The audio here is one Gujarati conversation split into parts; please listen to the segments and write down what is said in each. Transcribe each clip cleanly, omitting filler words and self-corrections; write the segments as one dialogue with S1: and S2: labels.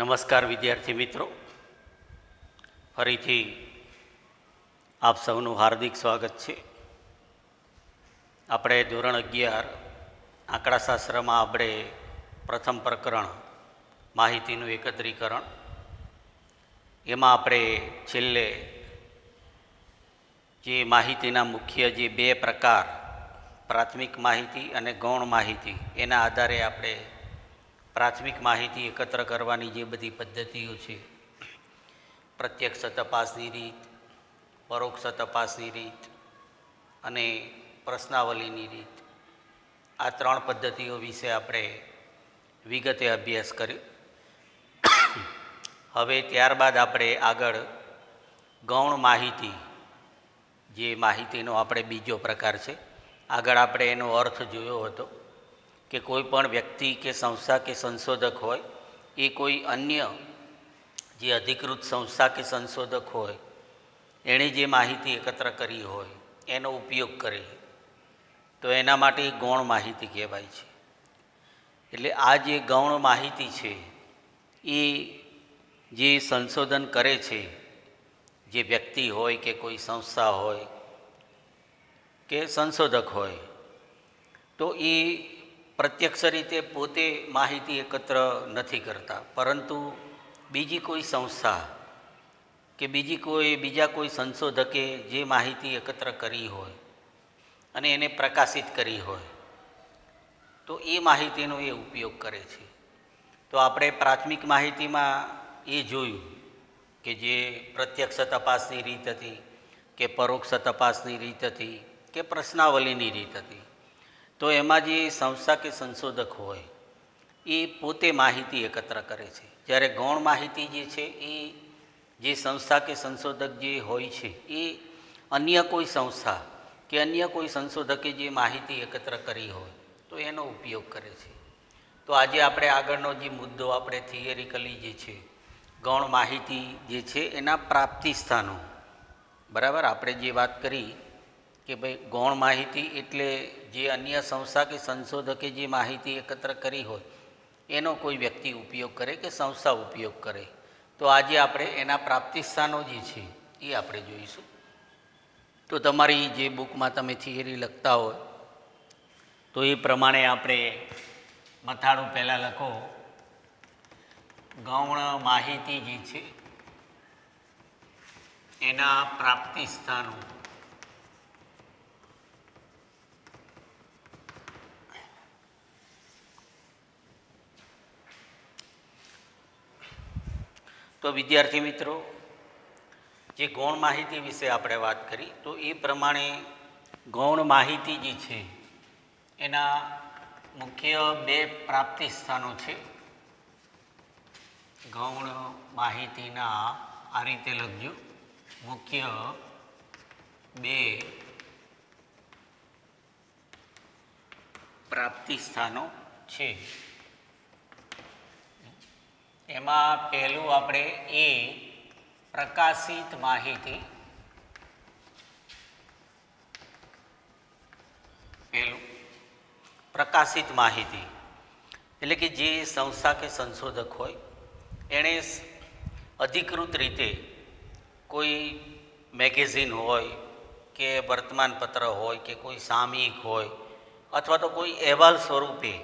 S1: નમસ્કાર વિદ્યાર્થી મિત્રો, ફરીથી આપ સૌનું હાર્દિક સ્વાગત છે. આપણે ધોરણ 11 આંકડાશાસ્ત્રમાં આપણે પ્રથમ પ્રકરણ માહિતીનું એકત્રીકરણ, એમાં આપણે છેલ્લે જે માહિતીના મુખ્ય જે બે પ્રકાર, પ્રાથમિક માહિતી અને ગૌણ માહિતી, એના આધારે આપણે પ્રાથમિક માહિતી એકત્ર કરવાની જે બધી પદ્ધતિઓ છે, પ્રત્યક્ષ તપાસની રીત, પરોક્ષ તપાસની રીત અને પ્રશ્નાવલીની રીત, આ ત્રણ પદ્ધતિઓ વિશે આપણે વિગતે અભ્યાસ કર્યો. હવે ત્યારબાદ આપણે આગળ ગૌણ માહિતી, જે માહિતીનો આપણે બીજો પ્રકાર છે, આગળ આપણે એનો અર્થ જોયો હતો કે કોઈ પણ વ્યક્તિ કે સંસ્થા કે સંશોધક હોય, એ કોઈ અન્ય જે અધિકૃત સંસ્થા કે સંશોધક હોય એણે જે માહિતી એકત્ર કરી હોય એનો ઉપયોગ કરે તો એના માટે ગૌણ માહિતી કહેવાય છે. એટલે આ જે ગૌણ માહિતી છે એ જે સંશોધન કરે છે, જે વ્યક્તિ હોય કે કોઈ સંસ્થા હોય કે સંશોધક હોય, તો એ પ્રત્યક્ષ રીતે પોતે માહિતી એકત્ર નથી કરતા, પરંતુ બીજી કોઈ સંસ્થા કે બીજા કોઈ સંશોધકે જે માહિતી એકત્ર કરી હોય અને એને પ્રકાશિત કરી હોય તો એ માહિતીનો એ ઉપયોગ કરે છે. તો આપણે પ્રાથમિક માહિતીમાં એ જોયું કે જે પ્રત્યક્ષ તપાસની રીત હતી કે પરોક્ષ તપાસની રીત હતી કે પ્રશ્નાવલીની રીત હતી. તો એમાં જે સંસ્થા કે સંશોધક હોય એ પોતે માહિતી એકત્ર કરે છે, જ્યારે ગૌણ માહિતી જે છે એ જે સંસ્થા કે સંશોધક જે હોય છે એ અન્ય કોઈ સંસ્થા કે અન્ય કોઈ સંશોધકે જે માહિતી એકત્ર કરી હોય તો એનો ઉપયોગ કરે છે. તો આજે આપણે આગળનો જે મુદ્દો આપણે થિયરિકલી જે છે, ગૌણ માહિતી જે છે એના પ્રાપ્તિ સ્થાનો, બરાબર, આપણે જે વાત કરી કે ભાઈ ગૌણ માહિતી એટલે જે અન્ય સંસ્થા કે સંશોધકે જે માહિતી એકત્ર કરી હોય એનો કોઈ વ્યક્તિ ઉપયોગ કરે કે સંસ્થા ઉપયોગ કરે. તો આજે આપણે એના પ્રાપ્તિ સ્થાનો જે છે એ આપણે જોઈશું. તો તમારી જે બુકમાં તમે થિયરી લખતા હોય તો એ પ્રમાણે આપણે મથાળું પહેલાં લખો, ગૌણ માહિતી જે છે એના પ્રાપ્તિ સ્થાનો. તો વિદ્યાર્થી મિત્રો, જે ગૌણ માહિતી વિશે આપણે વાત કરી તો એ પ્રમાણે ગૌણ માહિતી જે છે એના મુખ્ય બે પ્રાપ્તિ સ્થાનો છે. ગૌણ માહિતીના આ રીતે લખજો, મુખ્ય બે પ્રાપ્તિ સ્થાનો છે. એમાં પહેલું આપણે એ પ્રકાશિત માહિતી, પહેલું પ્રકાશિત માહિતી એટલે કે જે સંસ્થા કે સંશોધક હોય એણે અધિકૃત રીતે કોઈ મેગેઝિન હોય કે વર્તમાનપત્ર હોય કે કોઈ સામયિક હોય અથવા તો કોઈ અહેવાલ સ્વરૂપે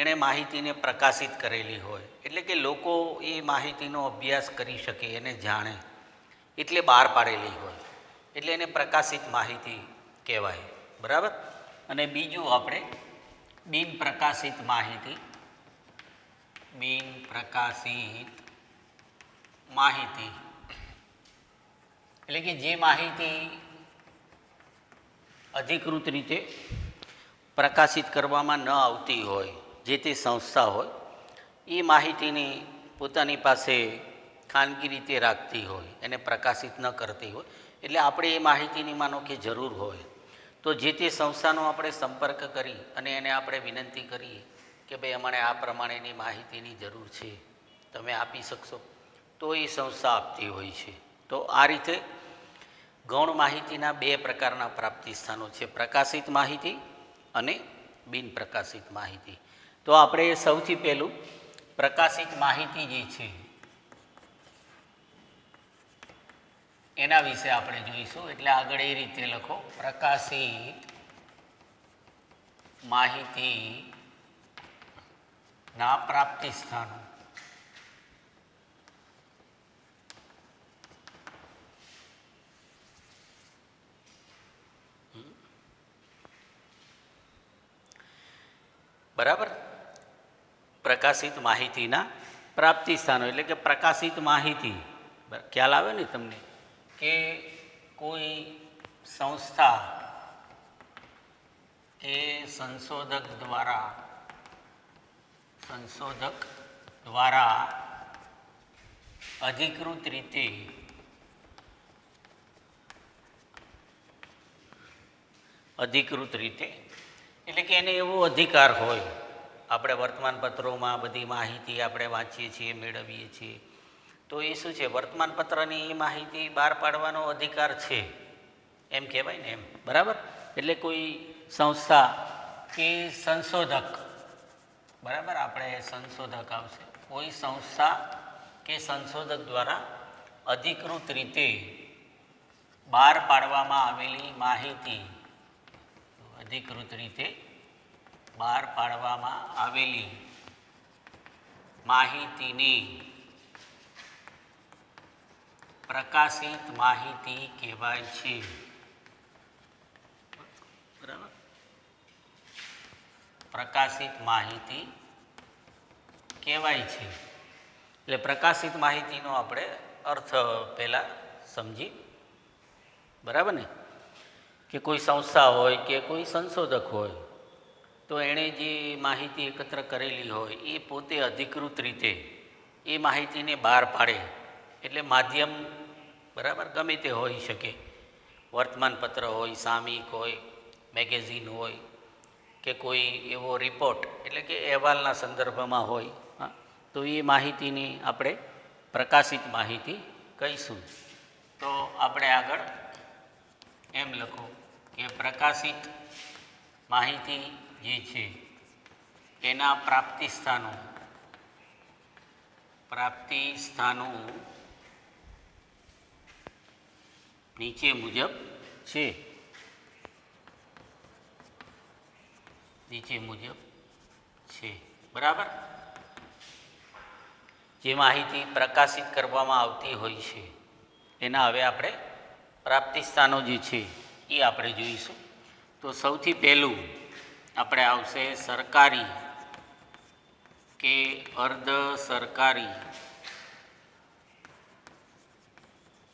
S1: એણે માહિતીને પ્રકાશિત કરેલી હોય, એટલે કે લોકો એ માહિતીનો અભ્યાસ કરી શકે, એને જાણે એટલે બહાર પાડેલી હોય, એટલે એને પ્રકાશિત માહિતી કહેવાય, બરાબર. અને બીજું આપણે બિન પ્રકાશિત માહિતી, બિન પ્રકાશિત માહિતી એટલે કે જે માહિતી અધિકૃત રીતે પ્રકાશિત કરવામાં ન આવતી હોય, જે તે સંસ્થા હોય એ માહિતીને પોતાની પાસે ખાનગી રીતે રાખતી હોય, એને પ્રકાશિત ન કરતી હોય, એટલે આપણે એ માહિતીની માનો કે જરૂર હોય તો જે તે સંસ્થાનો આપણે સંપર્ક કરી અને એને આપણે વિનંતી કરીએ કે ભાઈ અમારે આ પ્રમાણેની માહિતીની જરૂર છે, તમે આપી શકશો, તો એ સંસ્થા આપતી હોય છે. તો આ રીતે ગૌણ માહિતીના બે પ્રકારના પ્રાપ્તિ સ્થાનો છે, પ્રકાશિત માહિતી અને બિન પ્રકાશિત માહિતી. તો આપણે સૌથી પહેલું પ્રકાશિત માહિતી જે છે એના વિશે આપણે જોઈશું. એટલે આગળ એ રીતે લખો, પ્રકાશિત માહિતીના પ્રાપ્તિ સ્થાનો. બરાબર. પ્રકાશિત માહિતીના પ્રાપ્તિ સ્થાનો એટલે કે પ્રકાશિત માહિતી, ખ્યાલ આવે ને તમને કે કોઈ સંસ્થા કે સંશોધક દ્વારા અધિકૃત રીતે એટલે કે એને એવો અધિકાર હોય, આપણે વર્તમાનપત્રોમાં બધી માહિતી આપણે વાંચીએ છીએ, મેળવીએ છીએ, તો એ શું છે, વર્તમાનપત્રની એ માહિતી બહાર પાડવાનો અધિકાર છે એમ કહેવાય ને એમ. બરાબર. એટલે કોઈ સંસ્થા કે સંશોધક, બરાબર, આપણે સંશોધક આવશે, કોઈ સંસ્થા કે સંશોધક દ્વારા અધિકૃત રીતે બહાર પાડવામાં આવેલી માહિતી, અધિકૃત રીતે બહાર પાડવામાં આવેલી માહિતીની પ્રકાશિત માહિતી કહેવાય છે. બરાબર. પ્રકાશિત માહિતી કહેવાય છે. એટલે પ્રકાશિત માહિતીનો આપણે અર્થ પહેલાં સમજી. બરાબર ને, કે કોઈ સંસ્થા હોય કે કોઈ સંશોધક હોય તો એણે જે માહિતી એકત્ર કરેલી હોય એ પોતે અધિકૃત રીતે એ માહિતીને બહાર પાડે. એટલે માધ્યમ, બરાબર, ગમે તે હોઈ શકે, વર્તમાનપત્ર હોય, સામયિક હોય, મેગેઝિન હોય, કે કોઈ એવો રિપોર્ટ એટલે કે અહેવાલના સંદર્ભમાં હોય, તો એ માહિતીની આપણે પ્રકાશિત માહિતી કહીશું. તો આપણે આગળ એમ લખો કે પ્રકાશિત માહિતી જે છે એના પ્રાપ્તિ સ્થાનો નીચે મુજબ છે. બરાબર. જે માહિતી પ્રકાશિત કરવામાં આવતી હોય છે એના હવે આપણે પ્રાપ્તિ સ્થાનો જે છે એ આપણે જોઈશું. તો સૌથી પહેલું આપણે આવશે સરકારી કે અર્ધ સરકારી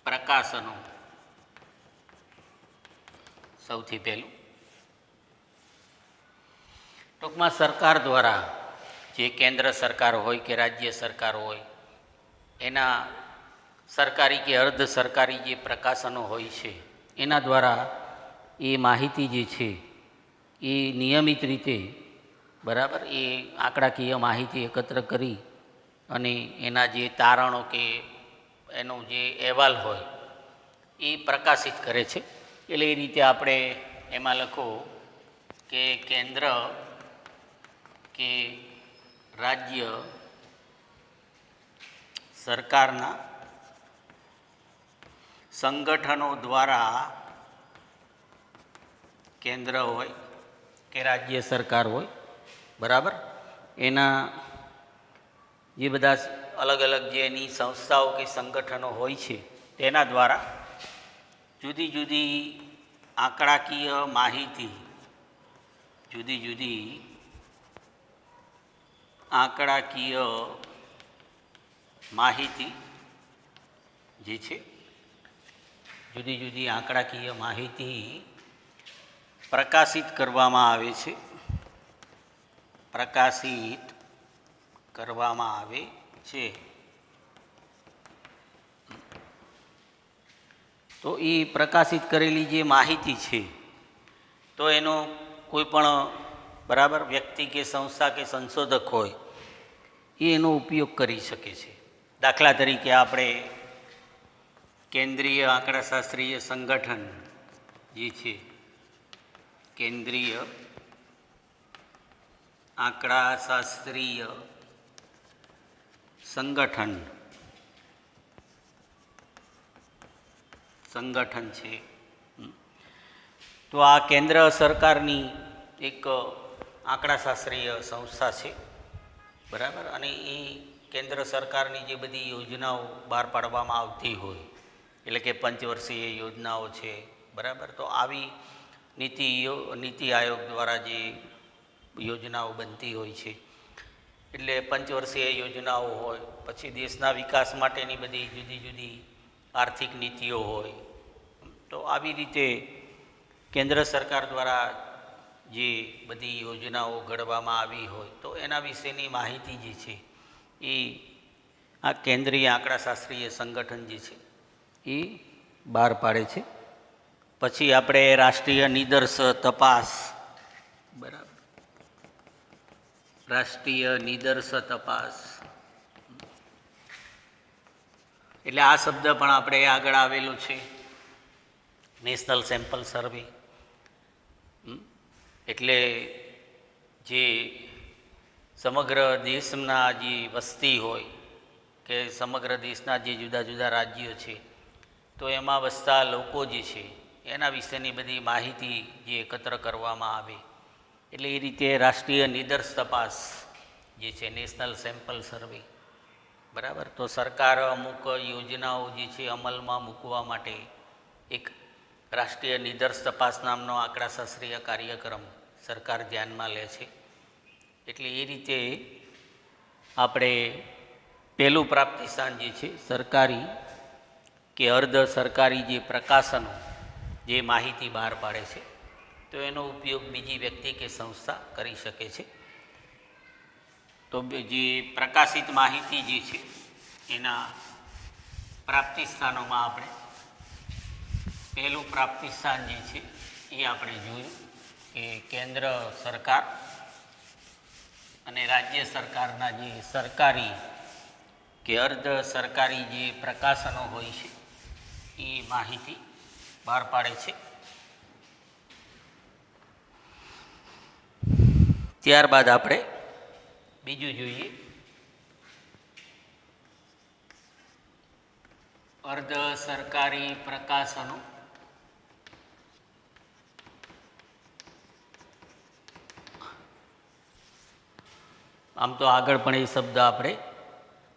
S1: પ્રકાશનો. સૌથી પહેલું ટૂંકમાં સરકાર દ્વારા, જે કેન્દ્ર સરકાર હોય કે રાજ્ય સરકાર હોય, એના સરકારી કે અર્ધ સરકારી જે પ્રકાશનો હોય છે એના દ્વારા એ માહિતી જે છે એ નિયમિત રીતે, બરાબર, એ આંકડાકીય માહિતી એકત્ર કરી અને એના જે તારણો કે એનો જે અહેવાલ હોય એ પ્રકાશિત કરે છે. એટલે એ રીતે આપણે એમાં લખો કે કેન્દ્ર કે રાજ્ય સરકારના સંગઠનો દ્વારા, કેન્દ્ર હોય કે રાજ્ય સરકાર હોય, બરાબર, એના જે બધા અલગ અલગ જે એની સંસ્થાઓ કે સંગઠનો હોય છે તેના દ્વારા જુદી જુદી આંકડાકીય માહિતી, જે છે, જુદી જુદી આંકડાકીય માહિતી પ્રકાશિત કરવામાં આવે છે. તો એ પ્રકાશિત કરેલી જે માહિતી છે તો એનો કોઈ પણ, બરાબર, વ્યક્તિ કે સંસ્થા કે સંશોધક હોય એ એનો ઉપયોગ કરી શકે છે. દાખલા તરીકે આપણે કેન્દ્રીય આંકડાશાસ્ત્રીય સંગઠન જે છે, કેન્દ્રીય આંકડાશાસ્ત્રીય સંગઠન છે. તો આ કેન્દ્ર સરકારની એક આંકડાશાસ્ત્રીય સંસ્થા છે, બરાબર. અને એ કેન્દ્ર સરકારની જે બધી યોજનાઓ બહાર પાડવામાં આવતી હોય, એટલે કે પંચવર્ષીય યોજનાઓ છે, બરાબર. તો આવી નીતિ આયોગ દ્વારા જે યોજનાઓ બનતી હોય છે, એટલે પંચવર્ષીય યોજનાઓ હોય, પછી દેશના વિકાસ માટેની બધી જુદી જુદી આર્થિક નીતિઓ હોય. તો આવી રીતે કેન્દ્ર સરકાર દ્વારા જે બધી યોજનાઓ ઘડવામાં આવી હોય, તો એના વિશેની માહિતી જે છે એ આ કેન્દ્રીય આંકડાશાસ્ત્રીય સંગઠન જે છે એ બહાર પાડે છે. પછી આપણે રાષ્ટ્રીય નિદર્શ તપાસ, બરાબર, રાષ્ટ્રીય નિદર્શ તપાસ, એટલે આ શબ્દ પણ આપણે આગળ આવેલું છે, નેશનલ સેમ્પલ સર્વે. એટલે જે સમગ્ર દેશના જે વસ્તી હોય કે સમગ્ર દેશના જે જુદા જુદા રાજ્યો છે, તો એમાં વસતા લોકો જે છે એના વિશેની બધી માહિતી જે એકત્ર કરવામાં આવે, એટલે એ રીતે રાષ્ટ્રીય નિદર્શ તપાસ જે છે, નેશનલ સેમ્પલ સર્વે, બરાબર. તો સરકાર અમુક યોજનાઓ જે છે અમલમાં મૂકવા માટે એક રાષ્ટ્રીય નિદર્શ તપાસ નામનો આંકડાશાસ્ત્રીય કાર્યક્રમ સરકાર ધ્યાનમાં લે છે. એટલે એ રીતે આપણે પહેલું પ્રાપ્તિસ્થાન જે છે સરકારી કે અર્ધ સરકારી જે પ્રકાશનો જે માહિતી બહાર પાડે છે, તો એનો ઉપયોગ બીજી વ્યક્તિ કે સંસ્થા કરી શકે છે. તો જે પ્રકાશિત માહિતી જે છે એના પ્રાપ્તિસ્થાનોમાં આપણે પહેલું પ્રાપ્તિસ્થાન જે છે એ આપણે જોયું કે કેન્દ્ર સરકાર અને રાજ્ય સરકારના જે સરકારી કે અર્ધ સરકારી જે પ્રકાશનો હોય છે એ માહિતી બહાર પાડે છે. ત્યારબાદ આપણે બીજું જોઈએ, અર્ધ સરકારી પ્રકાશનો. આમ તો આગળ પણ એ શબ્દ આપણે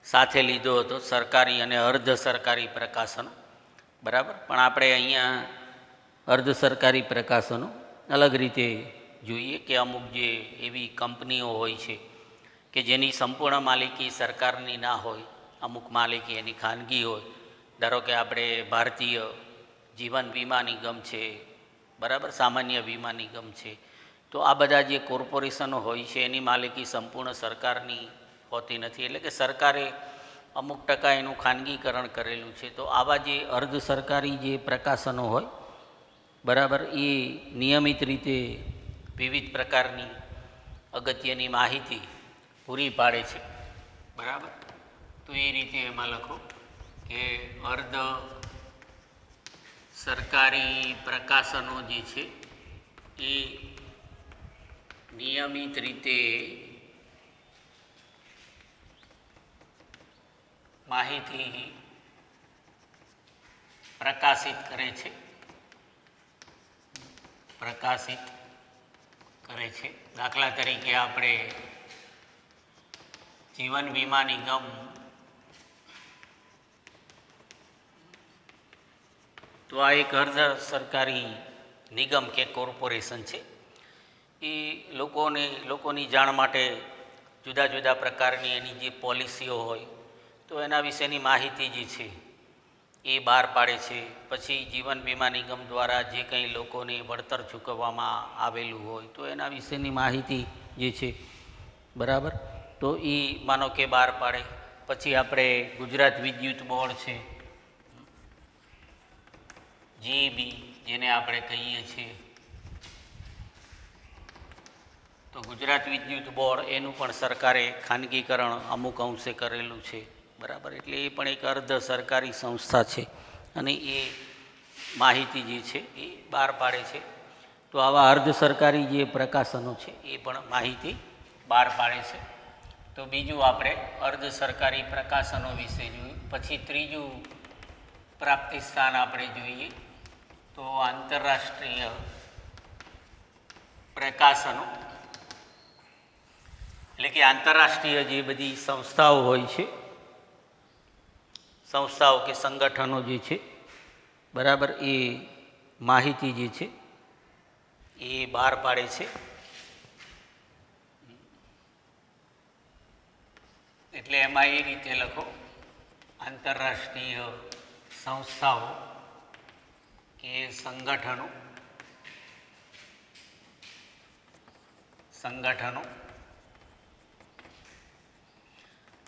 S1: સાથે લીધો હતો, સરકારી અને અર્ધ સરકારી પ્રકાશનો, બરાબર. પણ આપણે અહીંયા અર્ધ સરકારી પ્રકાશનો અલગ રીતે જોઈએ કે અમુક જે એવી કંપનીઓ હોય છે કે જેની સંપૂર્ણ માલિકી સરકારની ના હોય, અમુક માલિકી એની ખાનગી હોય. ધારો કે આપણે ભારતીય જીવન વીમા નિગમ છે, બરાબર, સામાન્ય વીમા નિગમ છે. તો આ બધા જે કોર્પોરેશનો હોય છે એની માલિકી સંપૂર્ણ સરકારની હોતી નથી, એટલે કે સરકારે અમુક ટકા એનું ખાનગીકરણ કરેલું છે. તો આવા જે અર્ધ સરકારી જે પ્રકાશનો હોય, બરાબર, એ નિયમિત રીતે વિવિધ પ્રકારની અગત્યની માહિતી પૂરી પાડે છે, બરાબર. તો એ રીતે એમાં લખો કે અર્ધ સરકારી પ્રકાશનો જે છે એ નિયમિત રીતે માહિતી પ્રકાશિત કરે છે, દાખલા તરીકે આપણે જીવન વીમા નિગમ તો આ એક અર્ધ સરકારી નિગમ કે કોર્પોરેશન છે. એ લોકોની જાણ માટે જુદા જુદા પ્રકારની એની જે પોલિસીઓ હોય તો એના વિશેની માહિતી જે છે એ બહાર પાડે છે. પછી જીવન વીમા નિગમ દ્વારા જે કંઈ લોકોને વળતર ચૂકવવામાં આવેલું હોય તો એના વિશેની માહિતી જે છે, બરાબર, તો એ માનો કે બહાર પાડે. પછી આપણે ગુજરાત વિદ્યુત બોર્ડ છે, જીબી જેને આપણે કહીએ છીએ, તો ગુજરાત વિદ્યુત બોર્ડ એનું પણ સરકારે ખાનગીકરણ અમુક અંશે કરેલું છે, બરાબર. એટલે એ પણ એક અર્ધ સરકારી સંસ્થા છે અને એ માહિતી જે છે એ બહાર પાડે છે. તો આવા અર્ધ સરકારી જે પ્રકાશનો છે એ પણ માહિતી બહાર પાડે છે. તો બીજું આપણે અર્ધ સરકારી પ્રકાશનો વિશે જોયું. પછી ત્રીજું પ્રાપ્તિ સ્થાન આપણે જોઈએ તો આંતરરાષ્ટ્રીય પ્રકાશનો, એટલે કે આંતરરાષ્ટ્રીય જે બધી સંસ્થાઓ હોય છે, સંસ્થાઓ કે સંગઠનો જે છે, બરાબર, એ માહિતી જે છે એ બહાર પાડે છે. એટલે એમાં એ રીતે લખો, આંતરરાષ્ટ્રીય સંસ્થાઓ કે સંગઠનો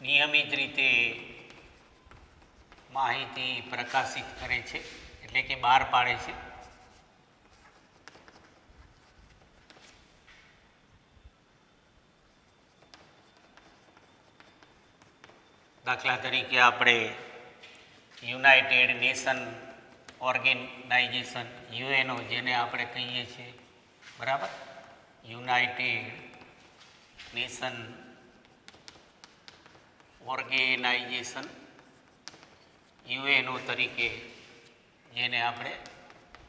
S1: નિયમિત રીતે માહિતી પ્રકાશિત કરે છે, એટલે કે બહાર પાડે છે. દાખલા તરીકે આપણે યુનાઇટેડ નેશન ઓર્ગેનાઇઝેશન, યુએનઓ જેને આપણે કહીએ છીએ, બરાબર, યુનાઇટેડ નેશન ઓર્ગેનાઇઝેશન, યુએનઓ તરીકે જેને આપણે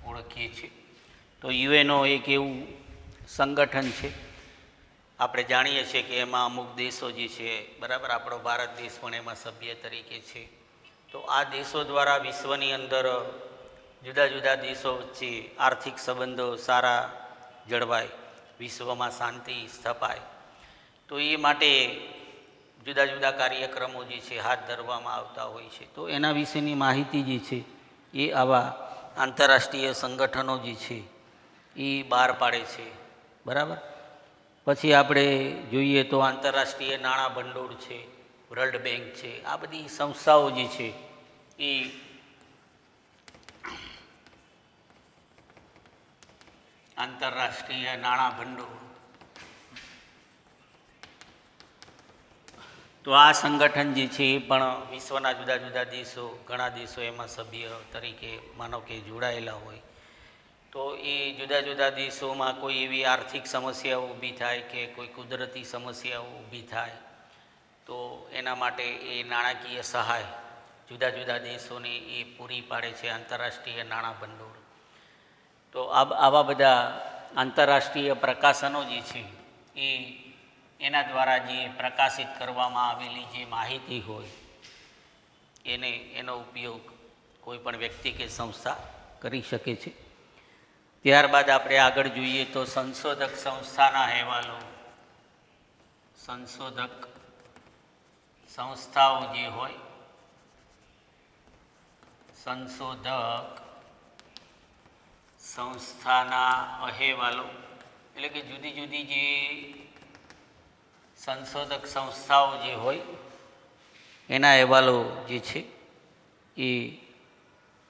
S1: ઓળખીએ છીએ. તો યુએનઓ એક એવું સંગઠન છે, આપણે જાણીએ છીએ કે એમાં અમુક દેશો જે છે, બરાબર, આપણો ભારત દેશ પણ એમાં સભ્ય તરીકે છે. તો આ દેશો દ્વારા વિશ્વની અંદર જુદા જુદા દેશો વચ્ચે આર્થિક સંબંધો સારા જળવાય, વિશ્વમાં શાંતિ સ્થપાય, તો એ માટે જુદા જુદા કાર્યક્રમો જે છે હાથ ધરવામાં આવતા હોય છે. તો એના વિશેની માહિતી જે છે એ આવા આંતરરાષ્ટ્રીય સંગઠનો જે છે એ બહાર પાડે છે, બરાબર. પછી આપણે જોઈએ તો આંતરરાષ્ટ્રીય નાણાં ભંડોળ છે, વર્લ્ડ બેંક છે, આ બધી સંસ્થાઓ જે છે એ આંતરરાષ્ટ્રીય નાણાં ભંડોળ, તો આ સંગઠન જે છે એ પણ વિશ્વના જુદા જુદા દેશો, ઘણા દેશો એમાં સભ્ય તરીકે માનો કે જોડાયેલા હોય. તો એ જુદા જુદા દેશોમાં કોઈ એવી આર્થિક સમસ્યાઓ ઊભી થાય કે કોઈ કુદરતી સમસ્યાઓ ઊભી થાય તો એના માટે એ નાણાકીય સહાય જુદા જુદા દેશોને એ પૂરી પાડે છે આંતરરાષ્ટ્રીય નાણાં ભંડોળ. તો આવા બધા આંતરરાષ્ટ્રીય પ્રકાશનો જે છે એ એના દ્વારા જે પ્રકાશિત કરવામાં આવેલી જે માહિતી હોય એનો ઉપયોગ કોઈ પણ વ્યક્તિ કે સંસ્થા કરી શકે છે. ત્યારબાદ આપણે આગળ જોઈએ તો સંશોધક સંસ્થાના અહેવાલો, સંશોધક સંસ્થાઓ જે હોય, સંશોધક સંસ્થાના અહેવાલો, એટલે કે જુદી જુદી જે સંશોધક સંસ્થાઓ જે હોય એના અહેવાલો જે છે એ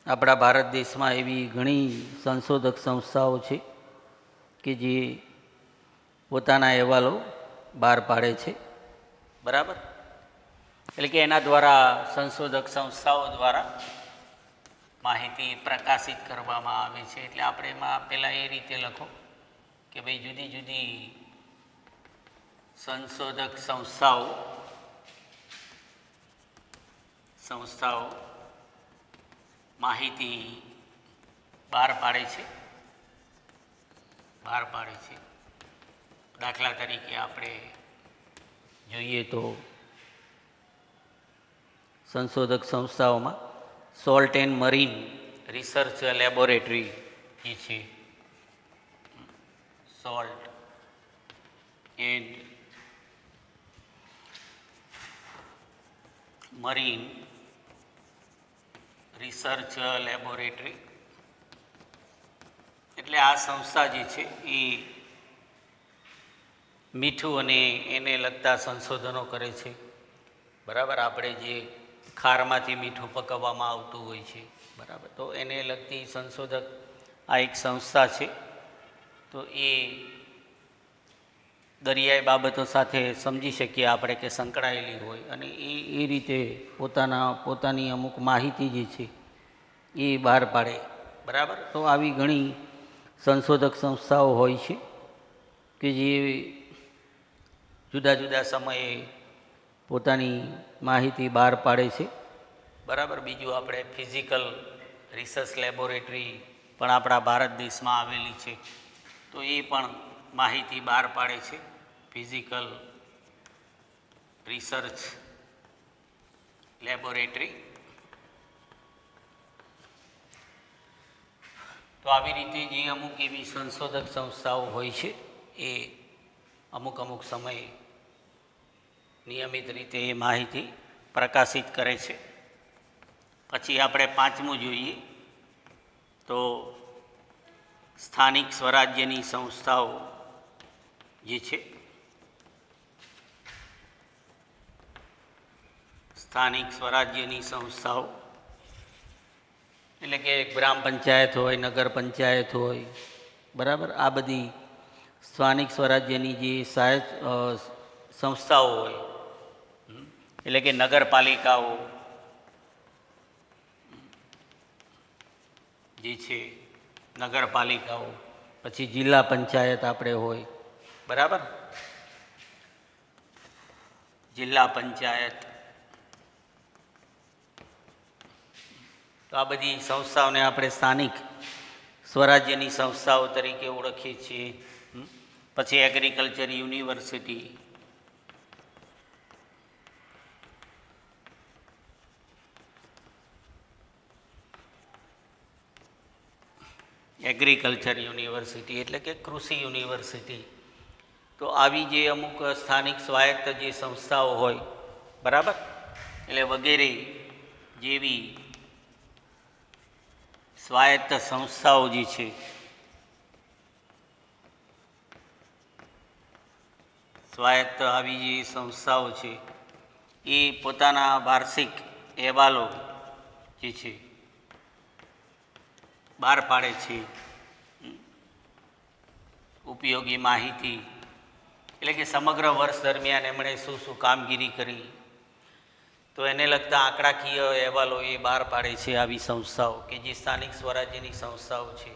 S1: આપણા ભારત દેશમાં એવી ઘણી સંશોધક સંસ્થાઓ છે કે જે પોતાના અહેવાલો બહાર પાડે છે, બરાબર. એટલે કે એના દ્વારા સંશોધક સંસ્થાઓ દ્વારા માહિતી પ્રકાશિત કરવામાં આવે છે. એટલે આપણે એમાં પહેલાં એ રીતે લખો કે ભાઈ જુદી જુદી સંશોધક સંસ્થાઓ માહિતી બહાર પાડે છે. દાખલા તરીકે આપણે જોઈએ તો સંશોધક સંસ્થાઓમાં salt and marine research laboratory જે છે, salt and marine research laboratory, એટલે આ સંસ્થા જે છે એ મીઠું અને એને લગતા સંશોધનો કરે છે, બરાબર. આપણે જે ખારમાંથી મીઠું પકવવામાં આવતું હોય છે, બરાબર, તો એને લગતી સંશોધક આ એક સંસ્થા છે. તો એ દરિયાઈ બાબતો સાથે સમજી શકીએ આપણે કે સંકળાયેલી હોય અને એ રીતે પોતાની અમુક માહિતી જે છે એ બહાર પાડે, બરાબર. તો આવી ઘણી સંશોધક સંસ્થાઓ હોય છે કે જે જુદા જુદા સમયે પોતાની માહિતી બહાર પાડે છે. બરાબર. બીજું આપણે ફિઝિકલ રિસર્ચ લેબોરેટરી પણ આપણા ભારત દેશમાં આવેલી છે, તો એ પણ માહિતી બહાર પાડે છે. Physical research laboratory. તો આવી રીતે જે અમુક એવી સંશોધક સંસ્થાઓ હોય છે એ અમુક અમુક સમયે નિયમિત રીતે એ માહિતી પ્રકાશિત કરે છે. પછી આપણે પાંચમું જોઈએ તો સ્થાનિક સ્વરાજ્યની સંસ્થાઓ જે છે, સ્થાનિક સ્વરાજ્યની સંસ્થાઓ એટલે કે ગ્રામ પંચાયત હોય, નગર પંચાયત હોય, બરાબર. આ બધી સ્થાનિક સ્વરાજ્યની જે સંસ્થાઓ હોય, એટલે કે નગરપાલિકાઓ જે છે, નગરપાલિકાઓ, પછી જિલ્લા પંચાયત આપણે હોય, બરાબર. જિલ્લા પંચાયત. તો આ બધી સંસ્થાઓને આપણે સ્થાનિક સ્વરાજ્યની સંસ્થાઓ તરીકે ઓળખીએ છીએ. પછી એગ્રીકલ્ચર યુનિવર્સિટી, એગ્રીકલ્ચર યુનિવર્સિટી એટલે કે કૃષિ યુનિવર્સિટી. તો આવી જે અમુક સ્થાનિક સ્વાયત્ત જે સંસ્થાઓ હોય, બરાબર, એટલે વગેરે જેવી સ્વાયત્ત સંસ્થાઓ જે છે, સ્વાયત્ત આવી જે સંસ્થાઓ છે એ પોતાના વાર્ષિક અહેવાલો જે છે બહાર પાડે છે. ઉપયોગી માહિતી એટલે કે સમગ્ર વર્ષ દરમિયાન એમણે શું શું કામગીરી કરી, તો એને લગતા આંકડાકીય અહેવાલો એ બહાર પાડે છે આવી સંસ્થાઓ કે જે સ્થાનિક સ્વરાજ્યની સંસ્થાઓ છે.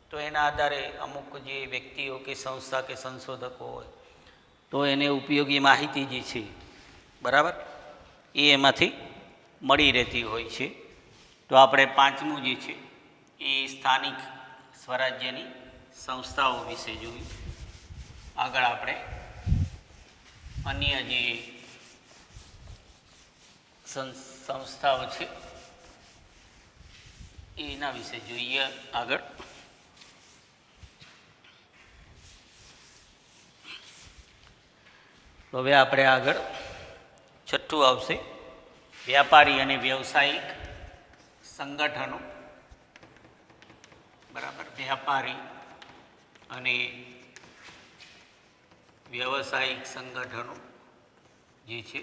S1: તો એના આધારે અમુક જે વ્યક્તિઓ કે સંસ્થા કે સંશોધકો હોય તો એને ઉપયોગી માહિતી જે છે, બરાબર, એ એમાંથી મળી રહેતી હોય છે. તો આપણે પાંચમું જે છે એ સ્થાનિક સ્વરાજ્યની સંસ્થાઓ વિશે જોયું. આગળ આપણે અન્ય જે સંસ્થાઓ છે એના વિશે જોઈએ. આગળ હવે આપણે આગળ છઠ્ઠું આવશે વ્યાપારી અને વ્યવસાયિક સંગઠનો. બરાબર. વ્યાપારી અને વ્યવસાયિક સંગઠનો જે છે,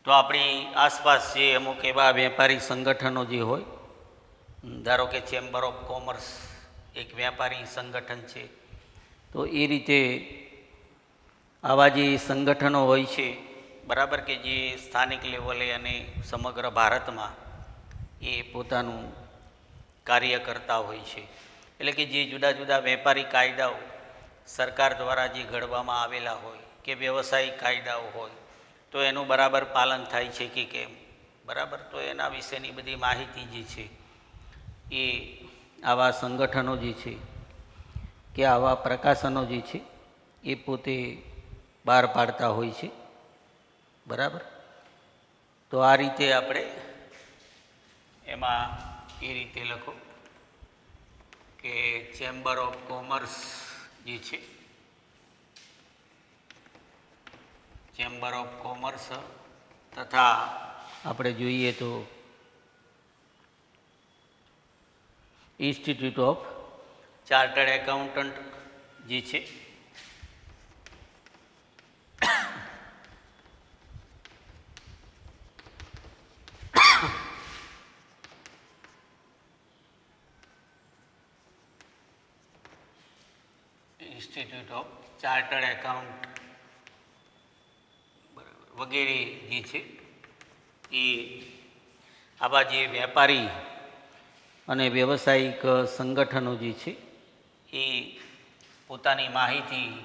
S1: તો આપણી આસપાસ જે અમુક એવા વેપારી સંગઠનો જે હોય, ધારો કે ચેમ્બર ઓફ કોમર્સ એક વ્યાપારી સંગઠન છે, તો એ રીતે આવા જે સંગઠનો હોય છે, બરાબર, કે જે સ્થાનિક લેવલે અને સમગ્ર ભારતમાં એ પોતાનું કાર્ય કરતા હોય છે. એટલે કે જે જુદા જુદા વેપારી કાયદાઓ સરકાર દ્વારા જે ઘડવામાં આવેલા હોય કે વ્યવસાયિક કાયદાઓ હોય તો એનું બરાબર પાલન થાય છે કે કેમ, બરાબર. તો એના વિશેની બધી માહિતી જે છે એ આવા સંગઠનો જે છે કે આવા પ્રકાશનો જે છે એ પોતે બહાર પાડતા હોય છે, બરાબર. તો આ રીતે આપણે એમાં એ રીતે લખો કે ચેમ્બર ઓફ કોમર્સ જે છે, ચેમ્બર ઓફ કોમર્સ તથા આપણે જોઈએ તો ઇન્સ્ટિટ્યૂટ ઓફ ચાર્ટર્ડ એકાઉન્ટન્ટ જે છે, ઇન્સ્ટિટ્યૂટ ઓફ ચાર્ટર્ડ એકાઉન્ટ વગેરે જે છે એ આવા જે વેપારી અને વ્યવસાયિક સંગઠનો જે છે એ પોતાની માહિતી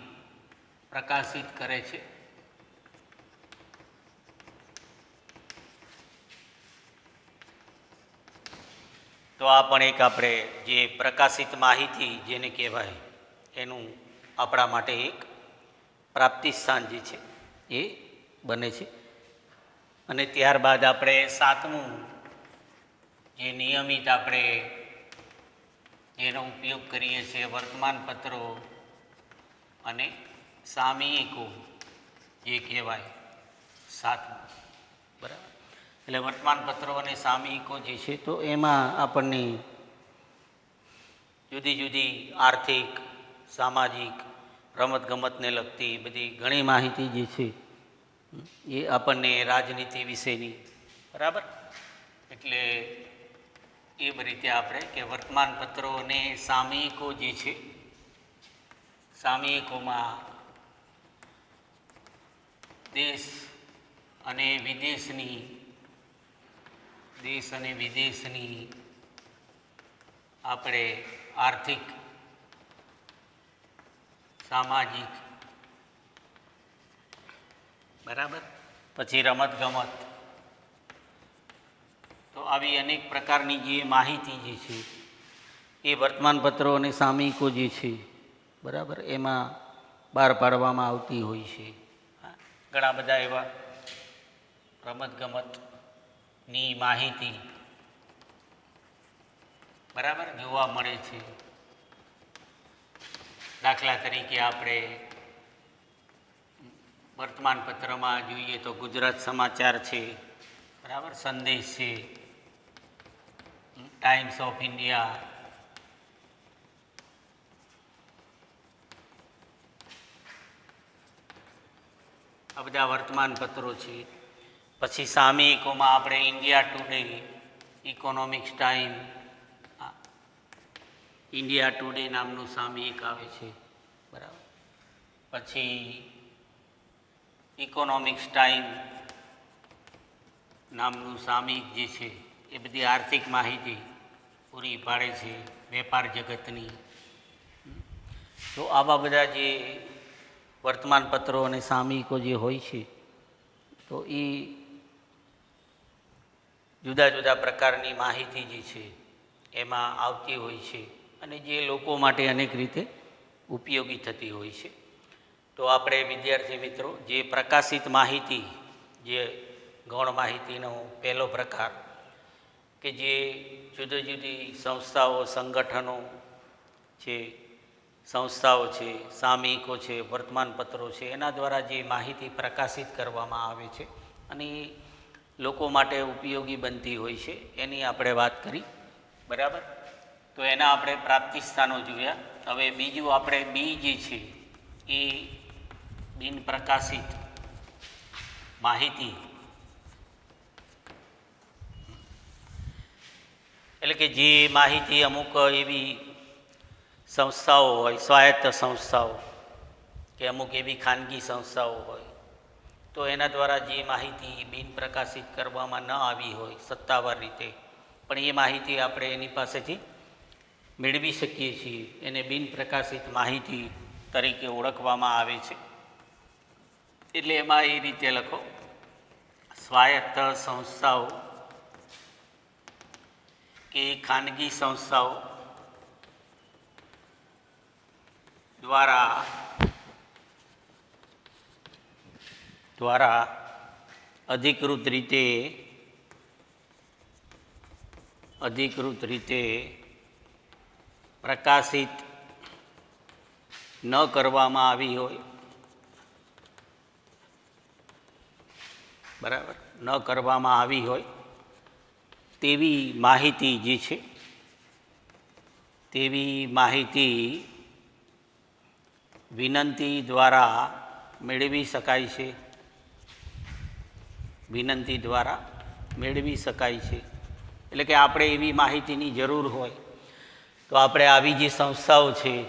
S1: પ્રકાશિત કરે છે. તો આ પણ એક આપણે જે પ્રકાશિત માહિતી જેને કહેવાય એનું આપણા માટે એક પ્રાપ્તિ સ્થાન જે છે એ બને છે. અને ત્યારબાદ આપણે સાતમું જે નિયમિત આપણે જેનો ઉપયોગ કરીએ છીએ વર્તમાનપત્રો અને સામયિકો જે કહેવાય સાતમું, બરાબર. એટલે વર્તમાનપત્રો અને સામયિકો જે છે તો એમાં આપણને જુદી જુદી આર્થિક, સામાજિક, રમતગમતને લગતી બધી ઘણી માહિતી જે છે એ આપણને રાજનીતિ વિશેની, બરાબર. એટલે એ રીતે આપણે કે વર્તમાનપત્રો અને સામયિકો જે છે, સામયિકોમાં દેશ અને વિદેશની આપણે આર્થિક, સામાજિક, બરાબર, પછી રમતગમત, તો આવી અનેક પ્રકારની જે માહિતી જે છે એ વર્તમાનપત્રો અને સામયિકો જે છે, બરાબર, એમાં બહાર પાડવામાં આવતી હોય છે. ઘણા બધા એવા રમતગમતની માહિતી, બરાબર, જોવા મળે છે. દાખલા તરીકે આપણે વર્તમાનપત્રમાં જોઈએ તો ગુજરાત સમાચાર છે, બરાબર, સંદેશ છે, ટાઈમ્સ ઓફ ઇન્ડિયા, આ બધા વર્તમાનપત્રો છે. પછી સામયિકોમાં આપણે India today, economics time, India today નામનું સામયિક આવે છે, બરાબર. પછી ઇકોનોમિક્સ ટાઈમ નામનું સામયિક જે છે એ બધી આર્થિક માહિતી પૂરી પાડે છે, વેપાર જગતની. તો આવા બધા જે વર્તમાનપત્રો અને સામયિકો જે હોય છે તો એ જુદા જુદા પ્રકારની માહિતી જે છે એમાં આવતી હોય છે અને જે લોકો માટે અનેક રીતે ઉપયોગી થતી હોય છે. તો આપણે વિદ્યાર્થી મિત્રો જે પ્રકાશિત માહિતી, જે ગૌણ માહિતીનો પહેલો પ્રકાર કે જે જુદી જુદી સંસ્થાઓ, સંગઠનો છે, સામયિકો છે, વર્તમાનપત્રો છે, એના દ્વારા જે માહિતી પ્રકાશિત કરવામાં આવે છે અને એ લોકો માટે ઉપયોગી બનતી હોય છે એની આપણે વાત કરી, બરાબર. તો એના આપણે પ્રાપ્તિ સ્થાનો જોયા. હવે બીજું આપણે બી જે છે એ બિન પ્રકાશિત માહિતી, એટલે કે જે માહિતી અમુક એવી સંસ્થાઓ હોય, સ્વાયત્ત સંસ્થાઓ કે અમુક એવી ખાનગી સંસ્થાઓ હોય તો એના દ્વારા જે માહિતી બિન પ્રકાશિત કરવામાં ન આવી હોય સત્તાવાર રીતે, પણ એ માહિતી આપણે એની પાસેથી મેળવી શકીએ છીએ, એને બિન પ્રકાશિત માહિતી તરીકે ઓળખવામાં આવે છે. એટલે એમાં એ રીતે લખો, સ્વાયત્ત સંસ્થાઓ કે ખાનગી સંસ્થાઓ દ્વારા અધિકૃત રીતે પ્રકાશિત ન કરવામાં આવી હોય, બરાબર, ન કરવામાં આવી હોય તેવી માહિતી જે છે, તેવી માહિતી વિનંતી દ્વારા મેળવી શકાય છે. વિનંતી દ્વારા મેળવી શકાય છે. એટલે કે આપણે એવી માહિતીની જરૂર હોય તો આપણે આવી જે સંસ્થાઓ છે,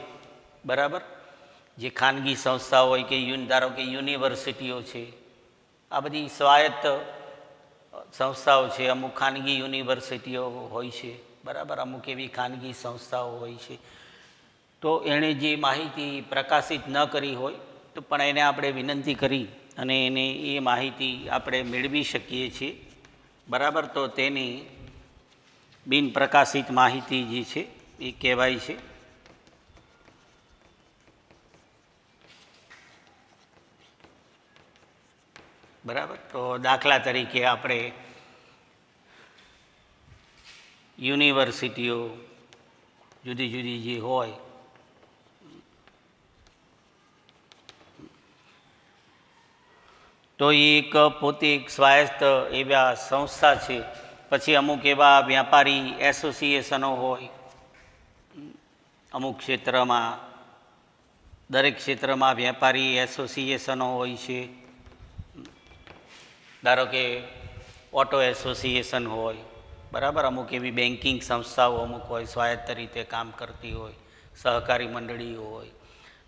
S1: બરાબર, જે ખાનગી સંસ્થાઓ હોય કે ધારો કે યુનિવર્સિટીઓ છે, આ બધી સ્વાયત્ત સંસ્થાઓ છે, અમુક ખાનગી યુનિવર્સિટીઓ હોય છે, બરાબર, અમુક એવી ખાનગી સંસ્થાઓ હોય છે. તો તો એણે જે માહિતી પ્રકાશિત ન કરી હોય તો પણ એને આપણે વિનંતી કરી અને એને એ માહિતી આપણે મેળવી શકીએ છીએ, બરાબર. તો તેની બિન પ્રકાશિત માહિતી જે છે એ કહેવાય છે. બરાબર. તો દાખલા તરીકે આપણે યુનિવર્સિટીઓ જુદી જુદી જે હોય તો એ એક પોતે એક સ્વાયત્ત એવા સંસ્થા છે. પછી અમુક એવા વ્યાપારી એસોસિએશનો હોય અમુક ક્ષેત્રમાં, દરેક ક્ષેત્રમાં વ્યાપારી એસોસિએશનો હોય છે. ધારો કે ઓટો એસોસિએશન હોય, બરાબર. અમુક એવી બેન્કિંગ સંસ્થાઓ અમુક હોય, સ્વાયત્ત રીતે કામ કરતી હોય, સહકારી મંડળીઓ હોય.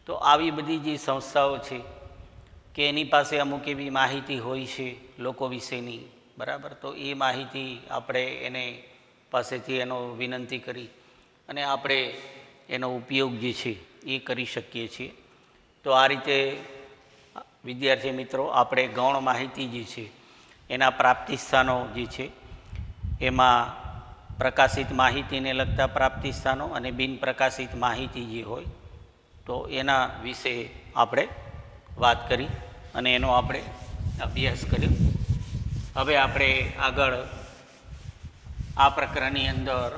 S1: તો આવી બધી જે સંસ્થાઓ છે કે એની પાસે અમુક એવી માહિતી હોય છે લોકો વિશેની, બરાબર. તો એ માહિતી આપણે એને પાસેથી એનો વિનંતી કરી અને આપણે એનો ઉપયોગ જે છે એ કરી શકીએ છીએ. તો આ રીતે વિદ્યાર્થી મિત્રો આપણે ગૌણ માહિતી જે છે એના પ્રાપ્તિ સ્થાનો જે છે એમાં પ્રકાશિત માહિતીને લગતા પ્રાપ્તિ સ્થાનો અને બિન પ્રકાશિત માહિતી જે હોય તો એના વિશે આપણે વાત કરી અને એનો આપણે અભ્યાસ કર્યો. હવે આપણે આગળ આ પ્રકરણની અંદર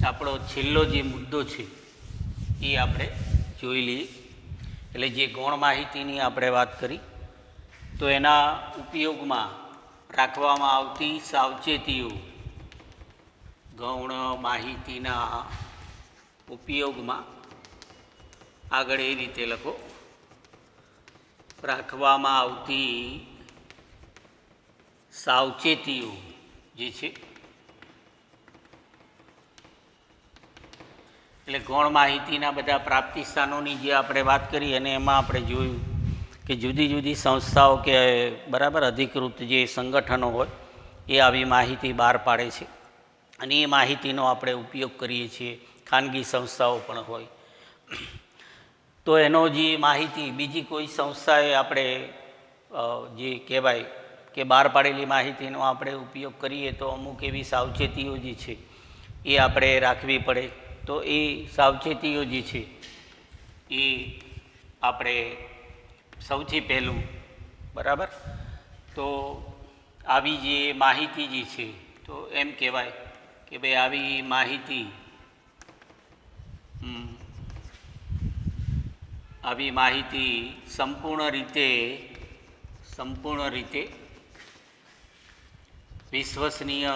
S1: આપણો છેલ્લો જે મુદ્દો છે એ આપણે જોઈ લઈએ. એટલે જે ગૌણ માહિતીની આપણે વાત કરી તો એના ઉપયોગમાં રાખવામાં આવતી સાવચેતીઓ, ગૌણ માહિતીના ઉપયોગમાં આગળ એ રીતે લખો, રાખવામાં આવતી સાવચેતીઓ જે છે એટલે ગૌણ માહિતીના બધા પ્રાપ્તિ સ્થાનોની જે આપણે વાત કરી અને એમાં આપણે જોયું કે જુદી જુદી સંસ્થાઓ કે બરાબર અધિકૃત જે સંગઠનો હોય એ આવી માહિતી બહાર પાડે છે અને એ માહિતીનો આપણે ઉપયોગ કરીએ છીએ. ખાનગી સંસ્થાઓ પણ હોય તો એનો જે માહિતી બીજી કોઈ સંસ્થાએ આપણે જે કહેવાય કે બહાર પાડેલી માહિતીનો આપણે ઉપયોગ કરીએ તો અમુક એવી સાવચેતીઓ જે છે એ આપણે રાખવી પડે. તો એ સાવચેતીઓ જે છે એ આપણે સૌથી પહેલું, બરાબર. તો આવી જે માહિતી જે છે તો એમ કહેવાય કે ભાઈ આવી માહિતી સંપૂર્ણ રીતે વિશ્વસનીય